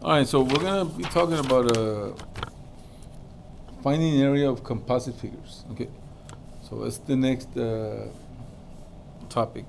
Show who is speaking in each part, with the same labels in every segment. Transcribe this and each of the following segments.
Speaker 1: All right, so we're gonna be talking about finding an area of composite figures. Okay, so that's the next topic.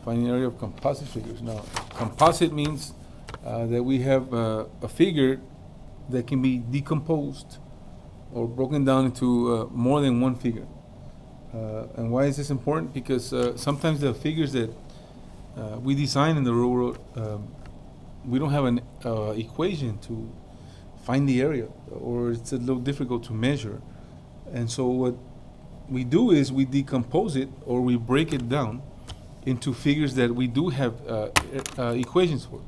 Speaker 1: Finding an area of composite figures. Now, composite means that we have a figure that can be decomposed or broken down into more than one figure. And why is this important? Because sometimes the figures that we design in the real world, we don't have an equation to find the area, or it's a little difficult to measure. And so what we do is we decompose it, or we break it down into figures that we do have equations for.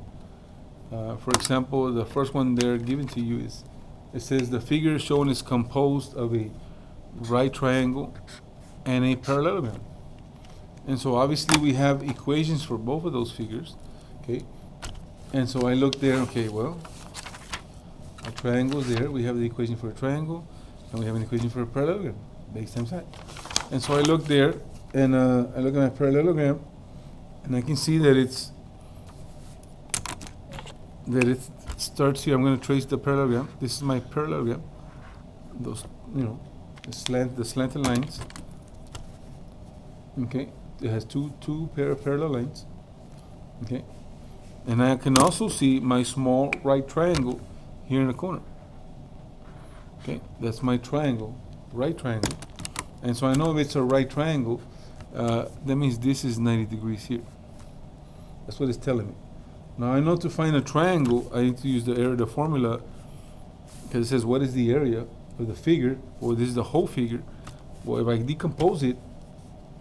Speaker 1: For example, the first one they're given to you is, it says the figure shown is composed of a right triangle and a parallelogram. And so obviously we have equations for both of those figures, okay? And so I look there, okay, well, a triangle is there. We have the equation for a triangle, and we have an equation for a parallelogram, base times height. And so I look there, and I look at my parallelogram, and I can see that it starts here. I'm going to trace the parallelogram. This is my parallelogram. Those, the slanted lines. Okay, it has two pair of parallel lines. Okay, and I can also see my small right triangle here in the corner. Okay, that's my triangle, right triangle. And so I know if it's a right triangle, that means this is 90 degrees here. That's what it's telling me. Now I know to find a triangle, I need to use the area of the formula, because it says what is the area of the figure, or this is the whole figure. Well, if I decompose it,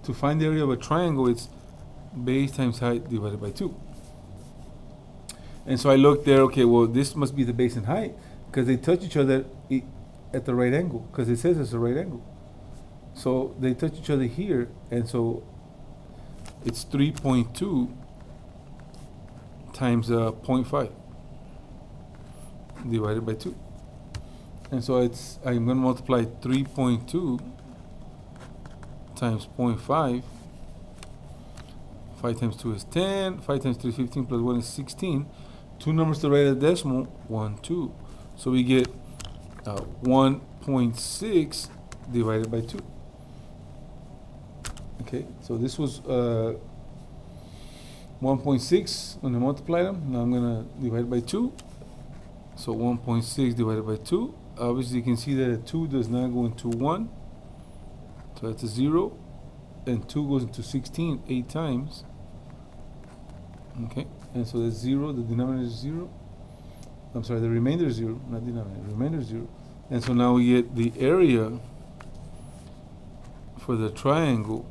Speaker 1: to find the area of a triangle, it's base times height divided by 2. And so I look there, okay, well, this must be the base and height, because they touch each other at the right angle, because it says it's a right angle. So they touch each other here, and so it's 3.2 times 0.5 divided by 2. And so I'm going to multiply 3.2 times 0.5. 5 times 2 is 10, 5 times 3 is 15, plus 1 is 16. Two numbers to the right of the decimal, 1, 2. So we get 1.6 divided by 2. Okay, so this was 1.6 when I multiply them. Now I'm going to divide by 2. So 1.6 divided by 2. Obviously you can see that a 2 does not go into 1. So that's a 0. And 2 goes into 16 8 times. Okay, and so that's 0. The denominator is 0. I'm sorry, the remainder is 0, not denominator. The remainder is 0. And so now we get the area for the triangle,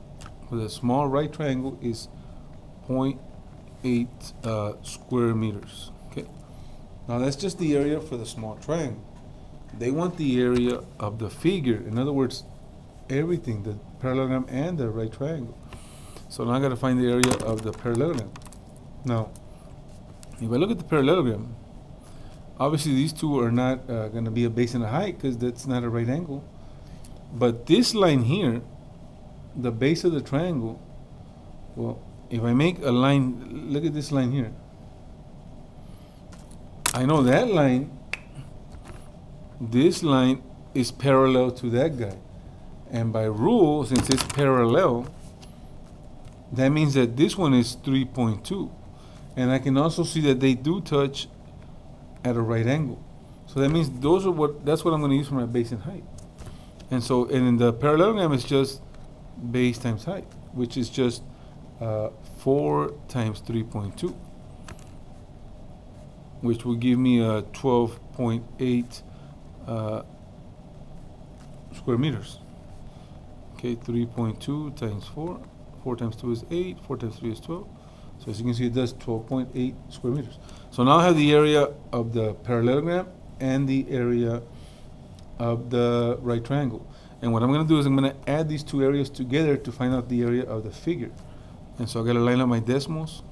Speaker 1: for the small right triangle, is 0.8 square meters. Okay, now that's just the area for the small triangle. They want the area of the figure. In other words, everything, the parallelogram and the right triangle. So now I got to find the area of the parallelogram. Now, if I look at the parallelogram, obviously these two are not going to be a base and a height, because that's not a right angle. But this line here, the base of the triangle, well, if I make a line, look at this line here. I know that line, this line is parallel to that guy. And by rule, since it's parallel, that means that this one is 3.2. And I can also see that they do touch at a right angle. So that means that's what I'm going to use for my base and height. And so, and in the parallelogram, it's just base times height, which is just 4 times 3.2, which will give me a 12.8 square meters. Okay, 3.2 times 4. 4 times 2 is 8. 4 times 3 is 12. So as you can see, it does 12.8 square meters. So now I have the area of the parallelogram and the area of the right triangle. And what I'm going to do is I'm going to add these two areas together to find out the area of the figure. And so I got to line up my decimals.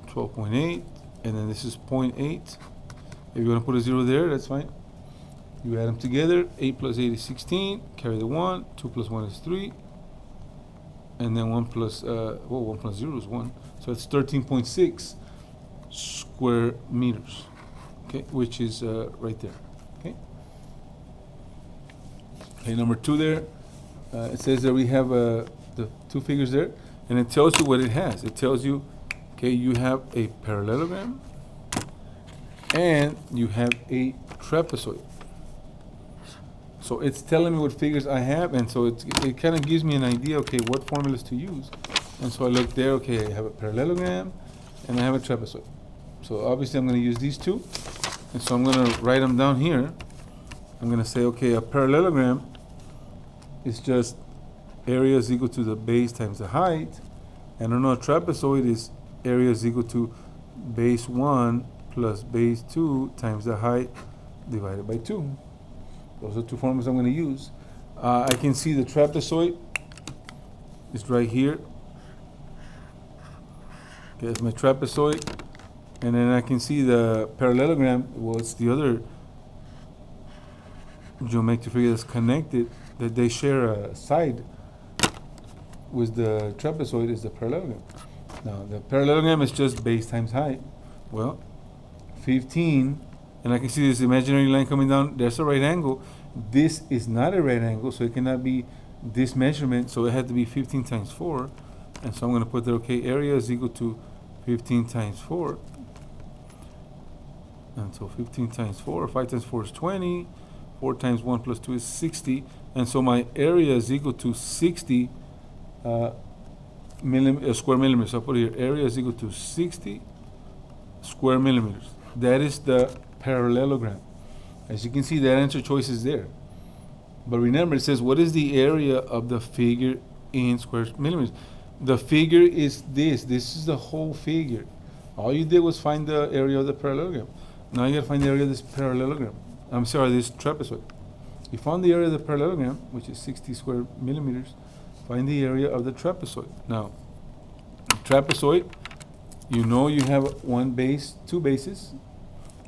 Speaker 1: 12.8, and then this is 0.8. If you want to put a 0 there, that's fine. You add them together. 8 plus 8 is 16. Carry the 1. 2 plus 1 is 3. And then 1 plus 0 is 1. So it's 13.6 square meters. okay, which is right there. Okay. Okay, number 2 there. It says that we have the 2 figures there, and it tells you what it has. It tells you, okay, you have a parallelogram and you have a trapezoid. So it's telling me what figures I have, and so it kind of gives me an idea, okay, what formulas to use. And so I look there, okay, I have a parallelogram and I have a trapezoid. So obviously I'm going to use these 2, and so I'm going to write them down here. I'm going to say, okay, a parallelogram is just area is equal to the base times the height, and I know a trapezoid is area is equal to base 1 plus base 2 times the height divided by 2. Those are 2 formulas I'm going to use. I can see the trapezoid is right here. Okay, that's my trapezoid. And then I can see the parallelogram. Well, it's the other geometric figure that's connected, that they share a side with the trapezoid is the parallelogram. Now, the parallelogram is just base times height. Well, 15, and I can see this imaginary line coming down. There's a right angle. This is not a right angle, so it cannot be this measurement, so it had to be 15 times 4. And so I'm going to put there, okay, area is equal to 15 times 4. And so 15 times 4, 5 times 4 is 20. 4 times 1 plus 2 is 60. And so my area is equal to 60 square millimeters. So I'll put here, area is equal to 60 square millimeters. That is the parallelogram. As you can see, that answer choice is there. But remember, it says, what is the area of the figure in square millimeters? The figure is this. This is the whole figure. All you did was find the area of the parallelogram. Now you got to find the area of this parallelogram. I'm sorry, this trapezoid. You found the area of the parallelogram, which is 60 square millimeters. Find the area of the trapezoid. Now, trapezoid, you know you have 1 base, 2 bases.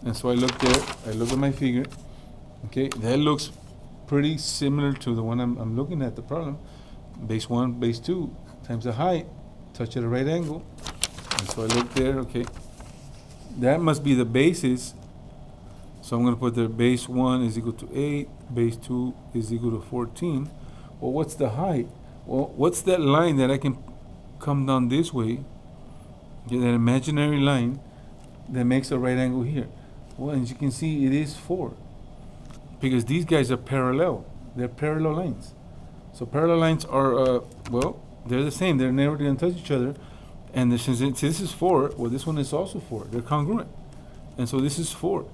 Speaker 1: And so I look there, I look at my figure. Okay, that looks pretty similar to the one I'm looking at, the problem. Base 1, base 2 times the height, touch at a right angle. And so I look there, okay. That must be the basis. So I'm going to put there base 1 is equal to 8, base 2 is equal to 14. Well, what's the height? Well, what's that line that I can come down this way, get that imaginary line that makes a right angle here? Well, as you can see, it is 4. Because these guys are parallel. They're parallel lines. So parallel lines are, well, they're the same. They're never going to touch each other. And since this is 4, well, this one is also 4. They're congruent. And so this is 4.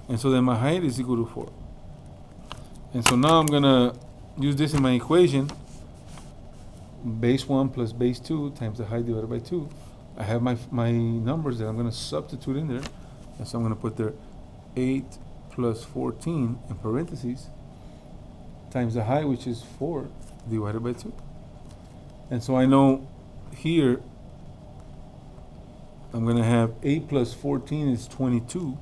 Speaker 1: And so then my height is equal to 4. And so now I'm going to use this in my equation. Base 1 plus base 2 times the height divided by 2. I have my numbers that I'm going to substitute in there. And so I'm going to put there 8 plus 14 in parentheses times the height, which is 4, divided by 2. And so I know here I'm going to have 8 plus 14 is 22.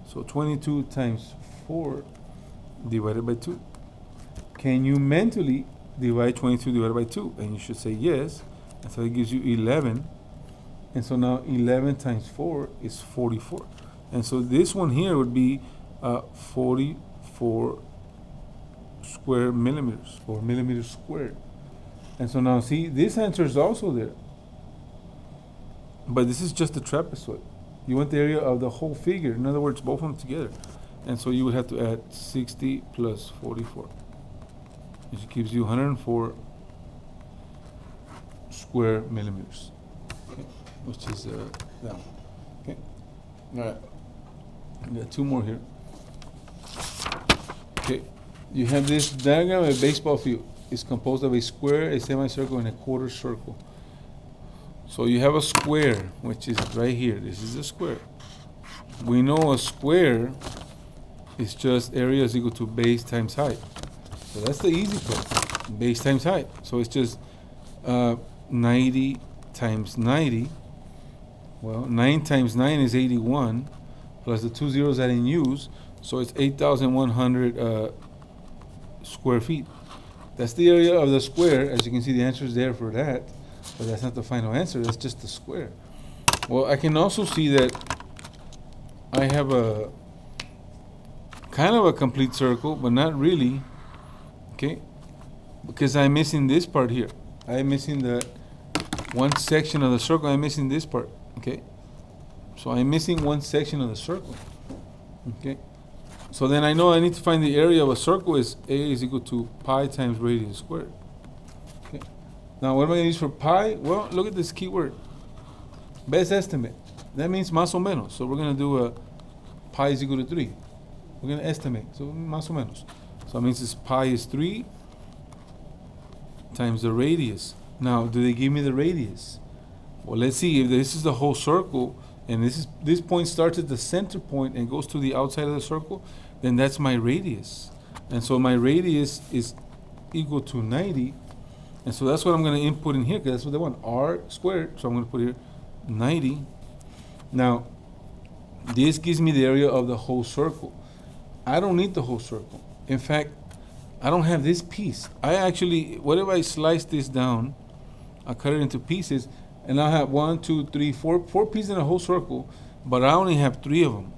Speaker 1: So 22 times 4 divided by 2. Can you mentally divide 22 divided by 2? And you should say yes. And so it gives you 11. And so now 11 times 4 is 44. And so this one here would be 44 square millimeters, or millimeters squared. And so now see, this answer is also there. But this is just the trapezoid. You want the area of the whole figure. In other words, both of them together. And so you would have to add 60 plus 44, which gives you 104 square millimeters. Okay. Which is that one. Okay. All right. We got 2 more here. Okay. You have this diagram of a baseball field. It's composed of a square, a semicircle, and a quarter circle. So you have a square, which is right here. This is a square. We know a square is just area is equal to base times height. So that's the easy part. Base times height. So it's just 90 times 90. Well, 9 times 9 is 81, plus the 2 zeros I didn't use. So it's 8,100 square feet. That's the area of the square. As you can see, the answer is there for that. But that's not the final answer. That's just the square. Well, I can also see that I have a kind of a complete circle, but not really, okay? Because I'm missing this part here. I'm missing the one section of the circle. I'm missing this part, okay? So I'm missing one section of the circle, okay? So then I know I need to find the area of a circle is A is equal to pi times radius squared, okay? Now what am I going to use for pi? Well, look at this key word, best estimate. That means más o menos. So we're going to do a pi is equal to 3. We're going to estimate, so más o menos. So it means this pi is 3 times the radius. Now, do they give me the radius? Well, let's see. If this is the whole circle, and this point starts at the center point and goes to the outside of the circle, then that's my radius. And so my radius is equal to 90. And so that's what I'm going to input in here, because that's what they want, r squared. So I'm going to put here 90. Now, this gives me the area of the whole circle. I don't need the whole circle. In fact, I don't have this piece. I actually, what if I slice this down? I cut it into pieces, and I have 1, 2, 3, 4 pieces in a whole circle, but I only have 3 of them.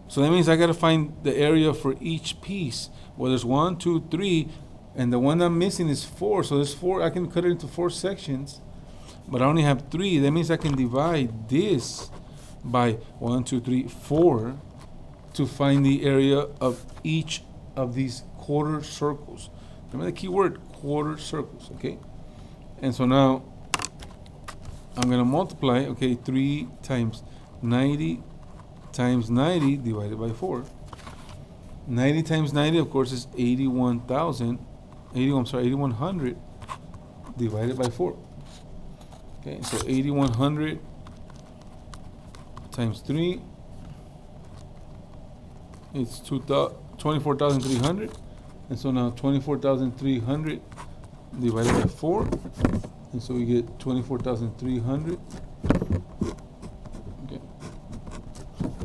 Speaker 1: So that means I got to find the area for each piece. Well, there's 1, 2, 3, and the one I'm missing is 4. So there's 4. I can cut it into 4 sections, but I only have 3. That means I can divide this by 1, 2, 3, 4 to find the area of each of these quarter circles. Remember the key word, quarter circles, okay? And so now I'm going to multiply, okay, 3 times 90 times 90 divided by 4. 90 times 90, of course, is 8100 divided by 4. Okay, so 8100 times 3, it's 24,300. And so now 24,300 divided by 4. And so we get 24,300 okay,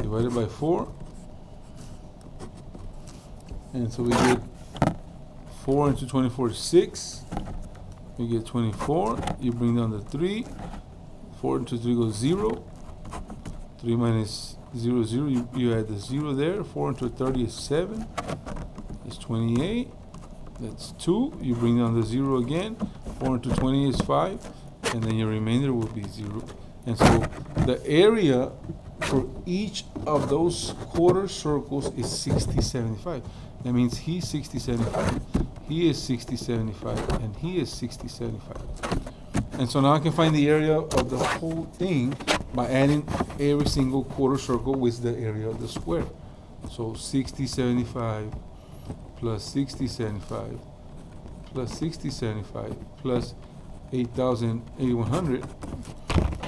Speaker 1: divided by 4. And so we get 4 into 24 is 6. We get 24. You bring down the 3. 4 into 3 goes 0. 3 minus 0, 0. You add the 0 there. 4 into 30 is 7. It's 28. That's 2. You bring down the 0 again. 4 into 20 is 5. And then your remainder will be 0. And so the area for each of those quarter circles is 60, 75. That means he's 60, 75. He is 60, 75. And he is 60, 75. And so now I can find the area of the whole thing by adding every single quarter circle with the area of the square. So 60, 75 plus 60, 75 plus 60, 75 plus 8100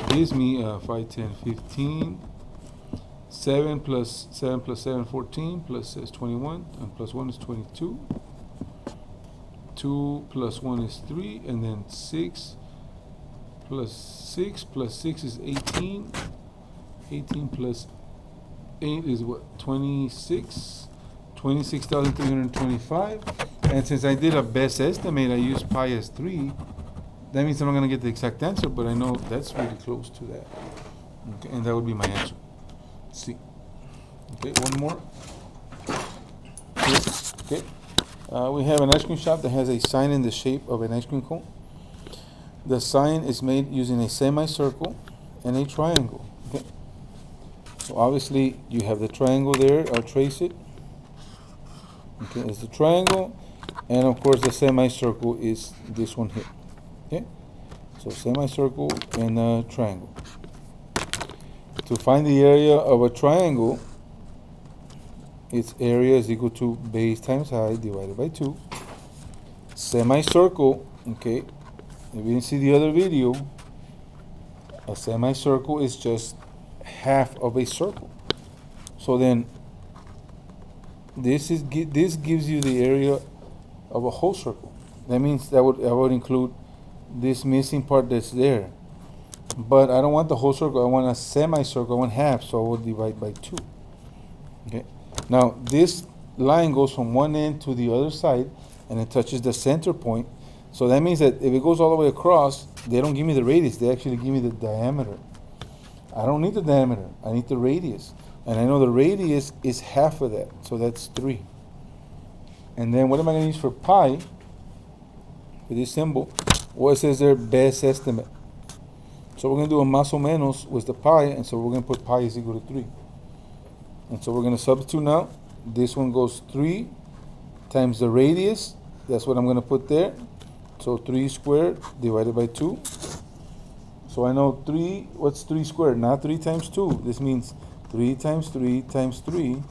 Speaker 1: gives me 5, 10, 15. 7 plus 7 plus 7, 14 plus is 21, and plus 1 is 22. 2 plus 1 is 3, and then 6 plus 6 plus 6 is 18. 18 plus 8 is what? 26. 26,325. And since I did a best estimate, I used pi as 3. That means I'm not going to get the exact answer, but I know that's really close to that. Okay, and that would be my answer. C. Okay, one more. Okay. We have an ice cream shop that has a sign in the shape of an ice cream cone. The sign is made using a semicircle and a triangle. Okay. So obviously you have the triangle there. I'll trace it. Okay, it's the triangle, and of course the semicircle is this one here. Okay. So semicircle and a triangle. To find the area of a triangle, its area is equal to base times height divided by 2. Semicircle, okay, if you didn't see the other video, a semicircle is just half of a circle. So then this gives you the area of a whole circle. That means I would include this missing part that's there. But I don't want the whole circle. I want a semicircle. I want half, so I will divide by 2. Okay. Now this line goes from one end to the other side, and it touches the center point. So that means that if it goes all the way across, they don't give me the radius. They actually give me the diameter. I don't need the diameter. I need the radius. And I know the radius is half of that, so that's 3. And then what am I going to use for pi, for this symbol? Well, it says there best estimate. So we're going to do a más o menos with the pi, and so we're going to put pi is equal to 3. And so we're going to substitute now. This one goes 3 times the radius. That's what I'm going to put there. So 3 squared divided by 2. So I know 3, what's 3 squared? Not 3 times 2. This means 3 times 3 times 3.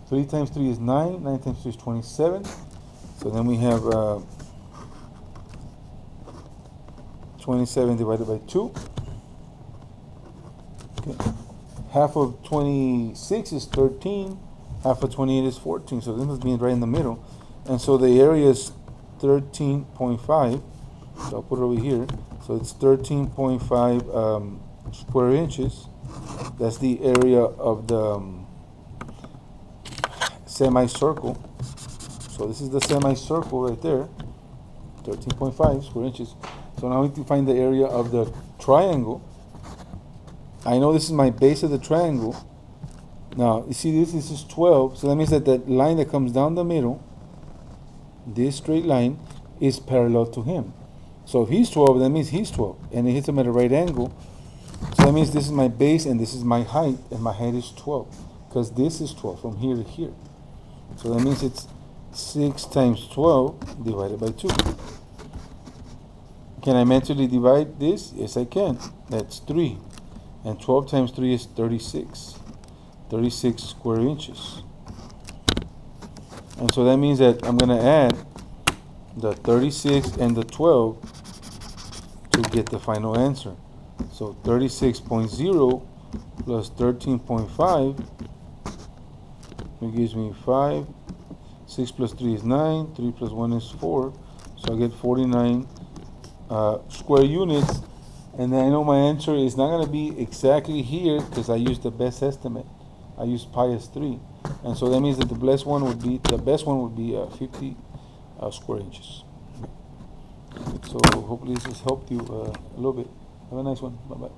Speaker 1: 3 times 3 is 9. 9 times 3 is 27. So then we have 27 divided by 2. Okay. Half of 26 is 13. Half of 28 is 14. So this must be right in the middle. And so the area is 13.5. So I'll put it over here. So it's 13.5 square inches. That's the area of the semicircle. So this is the semicircle right there. 13.5 square inches. So now we need to find the area of the triangle. I know this is my base of the triangle. Now, you see this is 12. So that means that the line that comes down the middle, this straight line, is parallel to him. So if he's 12, that means he's 12. And it hits him at a right angle. So that means this is my base and this is my height. And my height is 12. Because this is 12 from here to here. So that means it's 6 times 12 divided by 2. Can I mentally divide this? Yes, I can. That's 3. And 12 times 3 is 36. 36 square inches. And so that means that I'm going to add the 36 and the 12 to get the final answer. So 36.0 plus 13.5, it gives me 5. 6 plus 3 is 9. 3 plus 1 is 4. So I get 49 square units. And then I know my answer is not going to be exactly here because I used the best estimate. I used pi as 3. And so that means that the best one would be 50 square inches. So hopefully this has helped you a little bit. Have a nice one. Bye-bye.